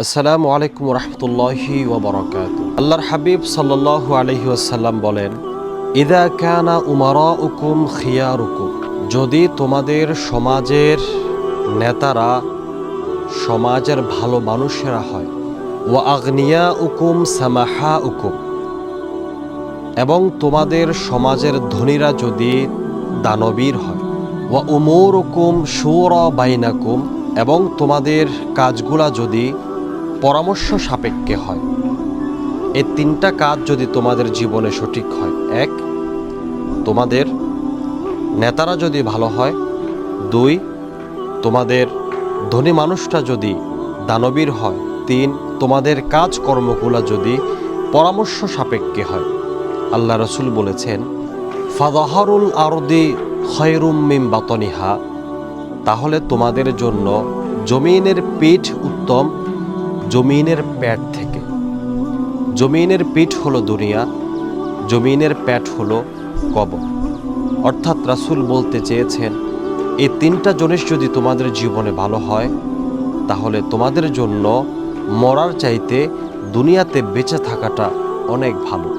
আসসালামু আলাইকুম রহমতুল্লাহি ওয়া বারাকাতুহু। আল্লাহর হাবিব সাল্লাল্লাহু আলাইহি ওয়াসাল্লাম বলেন, ইযা কানা উমারাউকুম খিয়ারুকুম, যদি তোমাদের সমাজের নেতারা সমাজের ভালো মানুষেরা হয়, ওয়া আগনিয়াউকুম সামাহাউকুম, এবং তোমাদের সমাজের ধনীরা যদি দানবীর হয়, ওয়া উমুরুকুম শুরা বাইনাকুম, এবং তোমাদের কাজগুলা যদি পরামর্শ সাপেক্ষে হয়। এই তিনটা কাজ যদি তোমাদের জীবনে সঠিক হয়: এক, তোমাদের নেতারা যদি ভালো হয়; দুই, তোমাদের ধনী মানুষটা যদি দানবীর হয়; তিন, তোমাদের কাজকর্মগুলো যদি পরামর্শ সাপেক্ষে হয়। আল্লাহ রসুল বলেছেন, ফাযাহারুল আরদি খায়রুম মিন বাতনিহা, তাহলে তোমাদের জন্য জমিনের পিঠ উত্তম জমিনের পেট থেকে। জমিনের পিঠ হলো দুনিয়া, জমিনের পেট হলো কবর। অর্থাৎ রাসূল বলতে চেয়েছেন, এই তিনটা জিনিস যদি তোমাদের জীবনে ভালো হয়, তাহলে তোমাদের জন্য মরার চাইতে দুনিয়াতে বেঁচে থাকাটা অনেক ভালো।